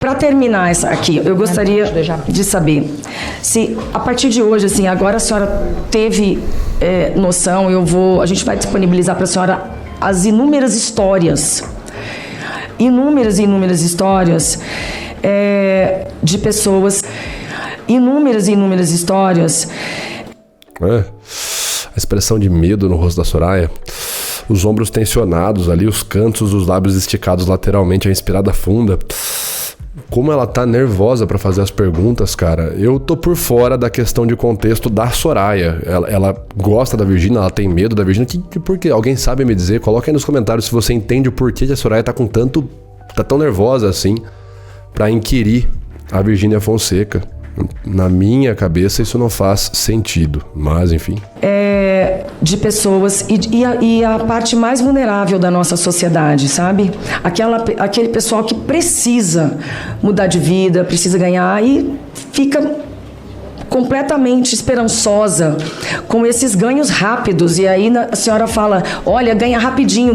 Para terminar essa aqui, eu gostaria de saber se, a partir de hoje, assim, agora a senhora teve noção, a gente vai disponibilizar para a senhora as inúmeras histórias, inúmeras histórias de pessoas, inúmeras histórias. A expressão de medo no rosto da Soraya, os ombros tensionados ali, os cantos dos lábios esticados lateralmente, a inspirada funda. Como ela tá nervosa pra fazer as perguntas, cara. Eu tô por fora da questão de contexto da Soraya. Ela gosta da Virgínia, ela tem medo da Virgínia. Por quê? Alguém sabe me dizer? Coloca aí nos comentários se você entende o porquê que a Soraya tá tão nervosa assim pra inquirir a Virgínia Fonseca. Na minha cabeça isso não faz sentido, mas enfim. De pessoas e a parte mais vulnerável da nossa sociedade, sabe? Aquele pessoal que precisa mudar de vida, precisa ganhar e fica completamente esperançosa com esses ganhos rápidos. E aí a senhora fala, olha, ganha rapidinho.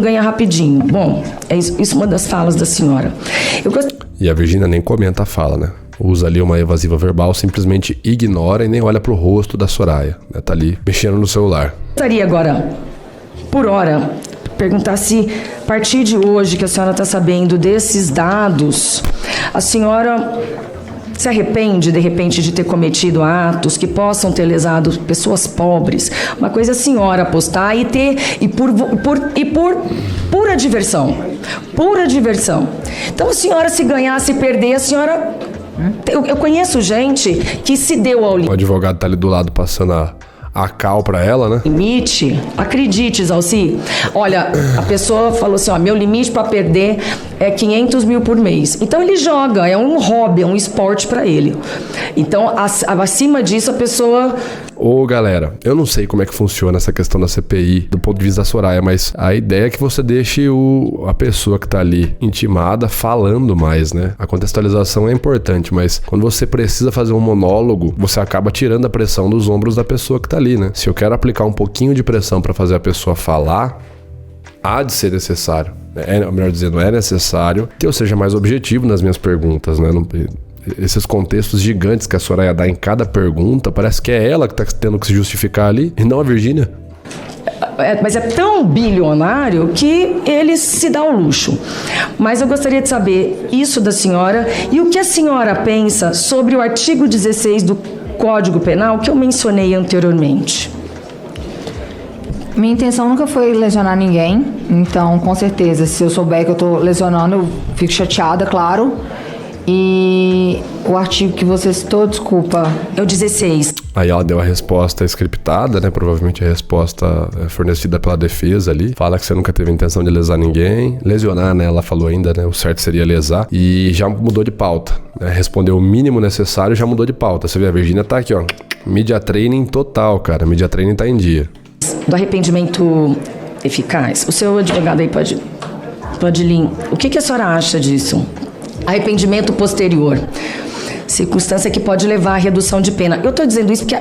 Bom, isso é uma das falas da senhora. E a Virgínia nem comenta a fala, né? Usa ali uma evasiva verbal, simplesmente ignora e nem olha pro rosto da Soraya, né? Tá ali mexendo no celular. Gostaria agora, por hora, perguntar se, a partir de hoje que a senhora está sabendo desses dados, a senhora se arrepende, de repente, de ter cometido atos que possam ter lesado pessoas pobres. Uma coisa é a senhora apostar e por pura diversão. Pura diversão. Então, a senhora, se ganhar, se perder, a senhora... Eu conheço gente que se deu ao limite. O advogado tá ali do lado passando a cal pra ela, né? Limite, acredite, Zalci. Olha, a pessoa falou assim, ó, meu limite pra perder é 500 mil por mês. Então ele joga, é um hobby, é um esporte pra ele. Então, acima disso, a pessoa... Ô, galera, eu não sei como é que funciona essa questão da CPI do ponto de vista da Soraya, mas a ideia é que você deixe a pessoa que tá ali intimada falando mais, né? A contextualização é importante, mas quando você precisa fazer um monólogo, você acaba tirando a pressão dos ombros da pessoa que tá ali, né? Se eu quero aplicar um pouquinho de pressão pra fazer a pessoa falar, há de ser necessário. Melhor dizendo, é necessário que eu seja mais objetivo nas minhas perguntas, né? Esses contextos gigantes que a Soraya dá em cada pergunta, parece que é ela que tá tendo que se justificar ali, e não a Virgínia. Mas é tão bilionário que ele se dá ao luxo. Mas eu gostaria de saber isso da senhora e o que a senhora pensa sobre o artigo 16 do Código Penal que eu mencionei anteriormente. Minha intenção nunca foi lesionar ninguém, então, com certeza, se eu souber que eu tô lesionando, eu fico chateada, claro. E o artigo que você citou, desculpa... É o 16. Aí ela deu a resposta scriptada, né? Provavelmente a resposta fornecida pela defesa ali. Fala que você nunca teve intenção de lesar ninguém. Lesionar, né? Ela falou ainda, né? O certo seria lesar. E já mudou de pauta, né? Respondeu o mínimo necessário e já mudou de pauta. Você vê, a Virgínia tá aqui, ó. Media training total, cara. Media training tá em dia. Do arrependimento eficaz. O seu advogado aí pode ler. O que a senhora acha disso? Arrependimento posterior. Circunstância que pode levar à redução de pena. Eu estou dizendo isso porque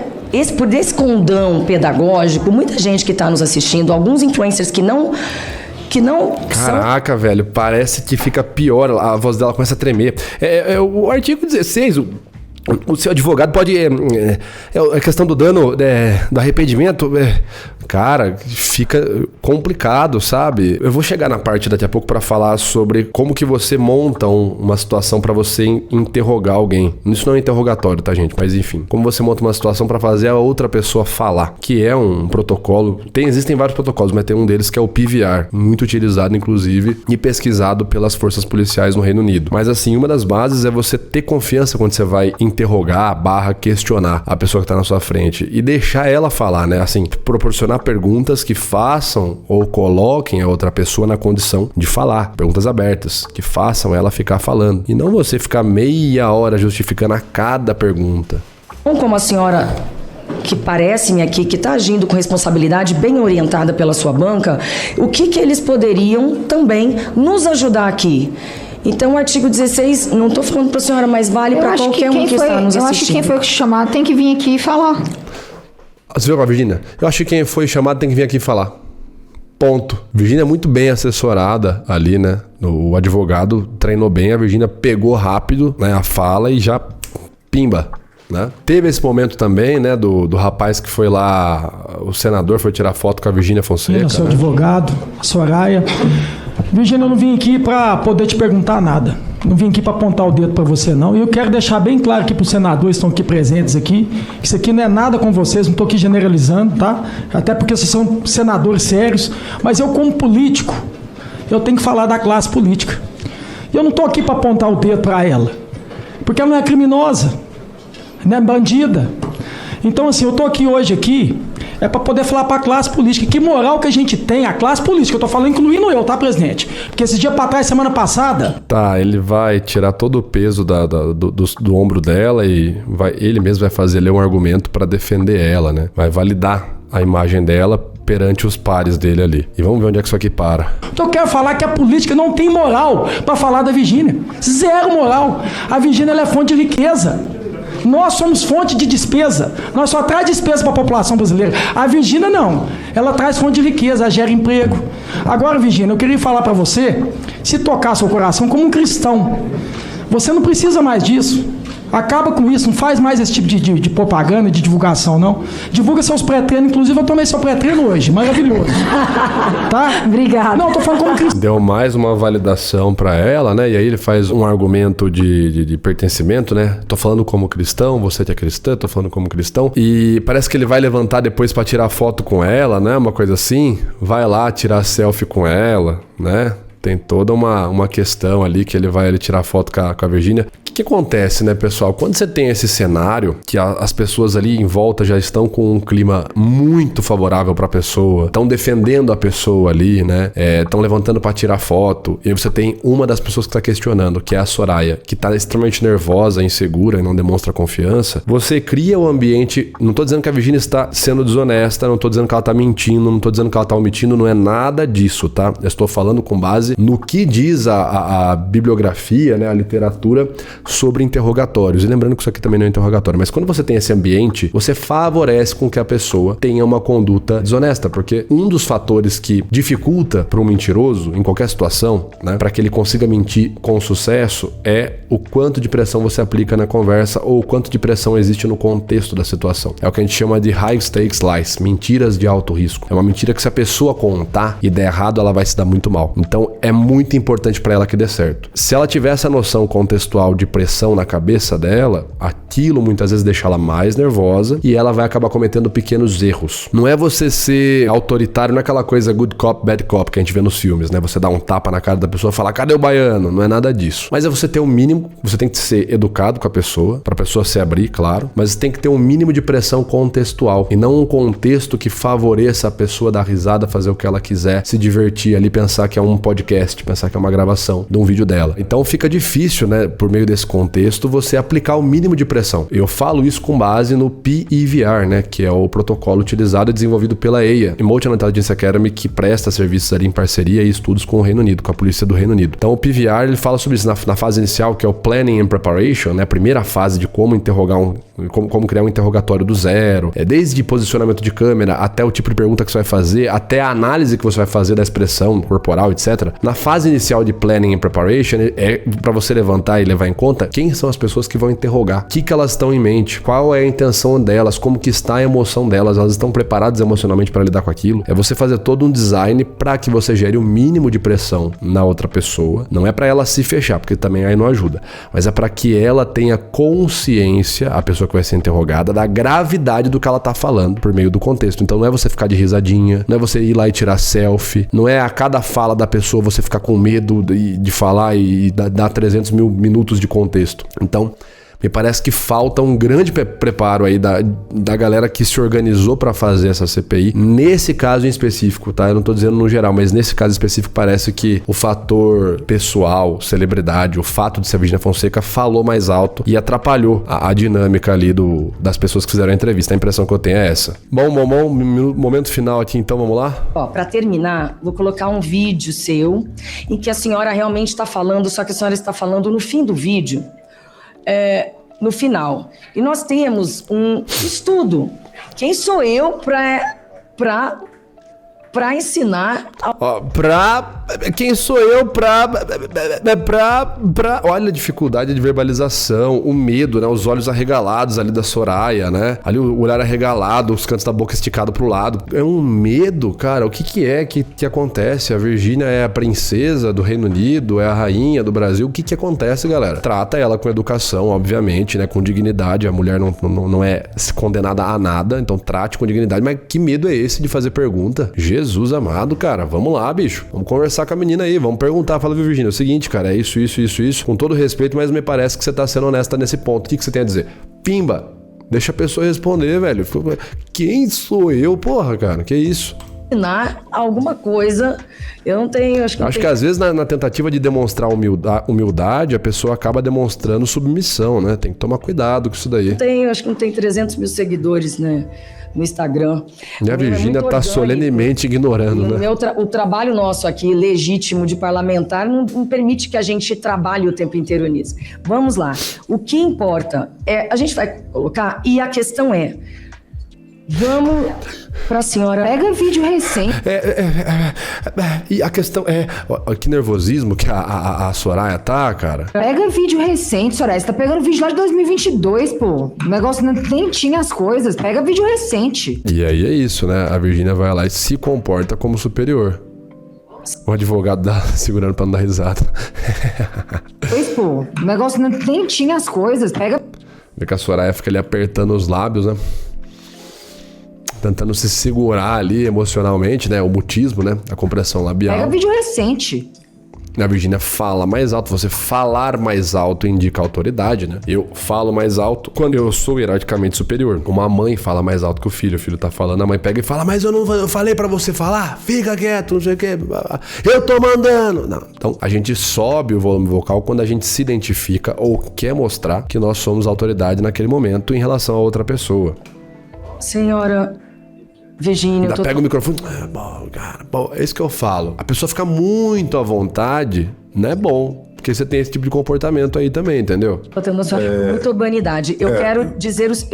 por esse condão pedagógico, muita gente que está nos assistindo, alguns influencers que não Caraca, velho, parece que fica pior, a voz dela começa a tremer. O artigo 16, o seu advogado pode... a questão do dano, do arrependimento... Cara, fica complicado, sabe? Eu vou chegar na parte daqui a pouco pra falar sobre como que você monta uma situação pra você interrogar alguém. Isso não é interrogatório, tá, gente? Mas enfim, como você monta uma situação pra fazer a outra pessoa falar, que é um protocolo. Existem vários protocolos, mas tem um deles que é o PVR, muito utilizado, inclusive, e pesquisado pelas forças policiais no Reino Unido. Mas assim, uma das bases é você ter confiança quando você vai interrogar, questionar a pessoa que tá na sua frente e deixar ela falar, né? Assim, proporcionar perguntas que façam ou coloquem a outra pessoa na condição de falar. Perguntas abertas, que façam ela ficar falando. E não você ficar meia hora justificando a cada pergunta. Como a senhora, que parece-me aqui, que está agindo com responsabilidade, bem orientada pela sua banca, o que eles poderiam também nos ajudar aqui? Então, o artigo 16, não estou falando para a senhora, mas vale para qualquer um que está nos assistindo. Eu acho que quem foi chamado tem que vir aqui e falar. Você viu, Virgínia? Eu acho que quem foi chamado tem que vir aqui falar. Ponto. Virgínia é muito bem assessorada ali, né? O advogado treinou bem, a Virgínia pegou rápido, né, a fala e já pimba, né? Teve esse momento também, né, do rapaz que foi lá, o senador foi tirar foto com a Virgínia Fonseca. Eu sou né? advogado, a Soraya. Virgínia, eu não vim aqui para poder te perguntar nada. Não vim aqui para apontar o dedo para você, não. E eu quero deixar bem claro aqui para os senadores que estão aqui presentes aqui, que isso aqui não é nada com vocês, não estou aqui generalizando, tá? Até porque vocês são senadores sérios. Mas eu, como político, eu tenho que falar da classe política. E eu não estou aqui para apontar o dedo para ela, porque ela não é criminosa, não é bandida. Então, assim, eu estou aqui hoje é para poder falar para a classe política que moral que a gente tem, a classe política, eu estou falando incluindo eu, tá, presidente? Porque esse dia para trás, semana passada... Tá, ele vai tirar todo o peso do ombro dela e ele mesmo vai fazer ali um argumento para defender ela, né? Vai validar a imagem dela perante os pares dele ali. E vamos ver onde é que isso aqui para. Eu quero falar que a política não tem moral para falar da Virgínia. Zero moral. A Virgínia, ela é fonte de riqueza. Nós somos fonte de despesa. Nós só traz despesa para a população brasileira. A Virgínia não. Ela traz fonte de riqueza, ela gera emprego. Agora, Virgínia, eu queria falar para você, se tocar seu coração como um cristão, você não precisa mais disso. Acaba com isso, não faz mais esse tipo de propaganda, de divulgação, não. Divulga seus pré-treinos, inclusive eu tomei seu pré-treino hoje, maravilhoso. Tá? Obrigada. Não, eu tô falando como cristão. Deu mais uma validação pra ela, né? E aí ele faz um argumento de pertencimento, né? Tô falando como cristão, você que é cristã, tô falando como cristão. E parece que ele vai levantar depois pra tirar foto com ela, né? Uma coisa assim. Vai lá tirar selfie com ela, né? Tem toda uma questão ali que ele vai ali tirar foto com a Virgínia. O que acontece, né, pessoal? Quando você tem esse cenário, que as pessoas ali em volta já estão com um clima muito favorável pra pessoa, estão defendendo a pessoa ali, né? Estão levantando pra tirar foto. E aí você tem uma das pessoas que tá questionando, que é a Soraya, que tá extremamente nervosa, insegura e não demonstra confiança. Você cria o ambiente... Não tô dizendo que a Virgínia está sendo desonesta, não tô dizendo que ela tá mentindo, não tô dizendo que ela tá omitindo, não é nada disso, tá? Eu estou falando com base no que diz a bibliografia, né, a literatura sobre interrogatórios. E lembrando que isso aqui também não é interrogatório, mas quando você tem esse ambiente, você favorece com que a pessoa tenha uma conduta desonesta, porque um dos fatores que dificulta para um mentiroso, em qualquer situação, né, para que ele consiga mentir com sucesso, é o quanto de pressão você aplica na conversa ou o quanto de pressão existe no contexto da situação. É o que a gente chama de high stakes lies, mentiras de alto risco. É uma mentira que se a pessoa contar e der errado, ela vai se dar muito mal. Então, é muito importante para ela que dê certo. Se ela tiver essa noção contextual de pressão na cabeça dela, aquilo muitas vezes deixa ela mais nervosa e ela vai acabar cometendo pequenos erros. Não é você ser autoritário, não é aquela coisa good cop, bad cop que a gente vê nos filmes, né? Você dá um tapa na cara da pessoa e falar, cadê o baiano? Não é nada disso. Mas é você ter um mínimo, você tem que ser educado com a pessoa, pra pessoa se abrir, claro, mas tem que ter um mínimo de pressão contextual e não um contexto que favoreça a pessoa dar risada, fazer o que ela quiser, se divertir ali, pensar que é um podcast, pensar que é uma gravação de um vídeo dela. Então fica difícil, né, por meio desse contexto, você aplicar o mínimo de pressão. Eu falo isso com base no PEVR, né, que é o protocolo utilizado e desenvolvido pela EIA, Emotional Intelligence Academy, que presta serviços ali em parceria e estudos com o Reino Unido, com a polícia do Reino Unido. Então o PEVR, ele fala sobre isso na fase inicial, que é o Planning and Preparation, né, a primeira fase de como interrogar como criar um interrogatório do zero, desde posicionamento de câmera até o tipo de pergunta que você vai fazer, até a análise que você vai fazer da expressão corporal, etc. Na fase inicial de Planning and Preparation, é para você levantar e levar em conta quem são as pessoas que vão interrogar, o que elas estão em mente, qual é a intenção delas, como que está a emoção delas, elas estão preparadas emocionalmente para lidar com aquilo. É você fazer todo um design para que você gere o mínimo de pressão na outra pessoa. Não é para ela se fechar, porque também aí não ajuda, mas é para que ela tenha consciência, a pessoa que vai ser interrogada, da gravidade do que ela tá falando por meio do contexto. Então não é você ficar de risadinha, não é você ir lá e tirar selfie, não é a cada fala da pessoa você ficar com medo de falar e dar 300 mil minutos de contexto. Então, me parece que falta um grande preparo aí da galera que se organizou para fazer essa CPI. Nesse caso em específico, tá? Eu não tô dizendo no geral, mas nesse caso específico parece que o fator pessoal, celebridade, o fato de ser a Virgínia Fonseca falou mais alto e atrapalhou a dinâmica ali das pessoas que fizeram a entrevista. A impressão que eu tenho é essa. Bom, momento final aqui, então vamos lá? Ó, para terminar, vou colocar um vídeo seu em que a senhora realmente está falando, só que a senhora está falando no fim do vídeo. No final. E nós temos um estudo. Quem sou eu para para ensinar. Ó, quem sou eu olha a dificuldade de verbalização, o medo, né? Os olhos arregalados ali da Soraya, né? Ali o olhar arregalado, os cantos da boca esticados pro lado. É um medo, cara. O que é que acontece? A Virgínia é a princesa do Reino Unido, é a rainha do Brasil. O que acontece, galera? Trata ela com educação, obviamente, né? Com dignidade. A mulher não é condenada a nada, então trate com dignidade. Mas que medo é esse de fazer pergunta? Jesus amado, cara. Vamos lá, bicho. Vamos conversar com a menina aí, vamos perguntar. Fala, Virgínia, é o seguinte, cara, é isso. Com todo respeito, mas me parece que você tá sendo honesta nesse ponto. O que você tem a dizer? Pimba! Deixa a pessoa responder, velho. Quem sou eu, porra, cara? Que isso? Ensinar alguma coisa, eu não tenho... Acho que às vezes na tentativa de demonstrar humildade, a pessoa acaba demonstrando submissão, né? Tem que tomar cuidado com isso daí. Acho que não tem 300 mil seguidores, né? No Instagram. E a Virgínia tá solenemente ignorando, né? O trabalho nosso aqui, legítimo de parlamentar, não permite que a gente trabalhe o tempo inteiro nisso. Vamos lá. O que importa é... A gente vai colocar... E a questão é... Vamos pra senhora... Pega vídeo recente. E a questão é... Ó, que nervosismo que a Soraya tá, cara. Pega vídeo recente, Soraya. Você tá pegando vídeo lá de 2022, pô. O negócio nem tinha as coisas. Pega vídeo recente. E aí é isso, né? A Virgínia vai lá e se comporta como superior. O advogado segurando pra não dar risada. Pois, pô. O negócio nem tinha as coisas. Pega... Vê que a Soraya fica ali apertando os lábios, né? Tentando se segurar ali emocionalmente, né? O mutismo, né? A compressão labial. Pega vídeo recente. A Virgínia fala mais alto. Você falar mais alto indica autoridade, né? Eu falo mais alto quando eu sou hierarquicamente superior. Uma mãe fala mais alto que o filho tá falando, a mãe pega e fala, mas eu falei pra você falar? Fica quieto, não sei o que. Eu tô mandando. Não. Então, a gente sobe o volume vocal quando a gente se identifica ou quer mostrar que nós somos autoridade naquele momento em relação a outra pessoa. Senhora... Virgínia, pega o microfone. Bom, cara, é isso que eu falo. A pessoa fica muito à vontade, não é bom. Porque você tem esse tipo de comportamento aí também, entendeu? Eu tenho muita urbanidade. Eu quero dizer os...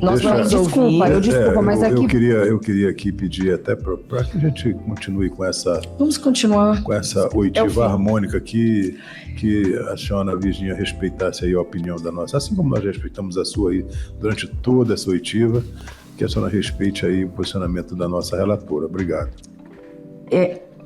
Nós vamos ouvir. Desculpa, mas aqui... Eu queria aqui pedir até para que a gente continue com essa... Vamos continuar. Com essa oitiva harmônica aqui, que a senhora Virgínia respeitasse aí a opinião da nossa, assim como nós respeitamos a sua aí durante toda essa oitiva, que a senhora respeite aí o posicionamento da nossa relatora. Obrigado.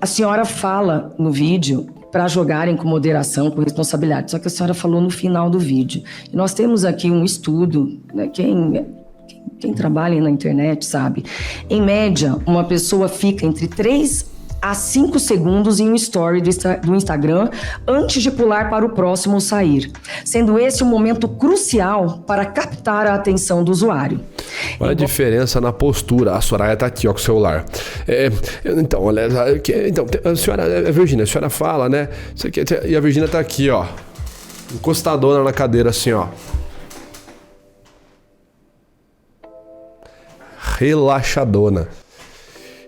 A senhora fala no vídeo para jogarem com moderação, com responsabilidade, só que a senhora falou no final do vídeo. E nós temos aqui um estudo, né, quem trabalha na internet sabe. Em média, uma pessoa fica entre 3 a 5 segundos em um story do Instagram antes de pular para o próximo sair, sendo esse um momento crucial para captar a atenção do usuário. Olha a diferença na postura. A Soraya tá aqui, ó, com o celular. Então, olha... Então, a senhora... Virgínia, a senhora fala, né? E a Virgínia tá aqui, ó. Encostadona na cadeira, assim, ó. Relaxadona.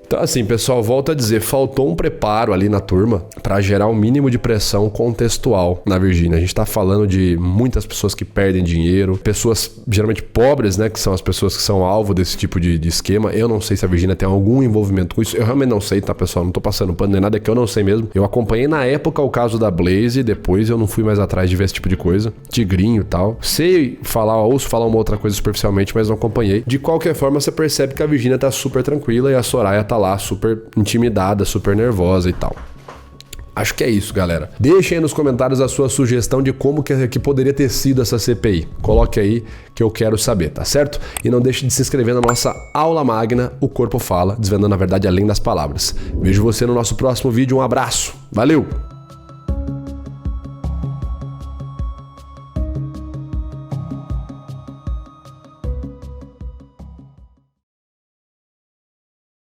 Então, assim, pessoal, volto a dizer, faltou um preparo ali na turma para gerar um mínimo de pressão contextual na Virgínia. A gente tá falando de muitas pessoas que perdem dinheiro, pessoas geralmente pobres, né, que são as pessoas que são alvo desse tipo de esquema. Eu não sei se a Virgínia tem algum envolvimento com isso. Eu realmente não sei, tá, pessoal? Não tô passando pano nem nada, é que eu não sei mesmo. Eu acompanhei na época o caso da Blaze, depois eu não fui mais atrás de ver esse tipo de coisa. Tigrinho e tal. Sei falar, ouço falar uma outra coisa superficialmente, mas não acompanhei. De qualquer forma, você percebe que a Virgínia tá super tranquila e a Soraya tá lá super intimidada, super nervosa e tal. Acho que é isso, galera. Deixem aí nos comentários a sua sugestão de como que poderia ter sido essa CPI. Coloque aí que eu quero saber, tá certo? E não deixe de se inscrever na nossa aula magna O Corpo Fala, desvendando a verdade além das palavras. Vejo você no nosso próximo vídeo. Um abraço. Valeu!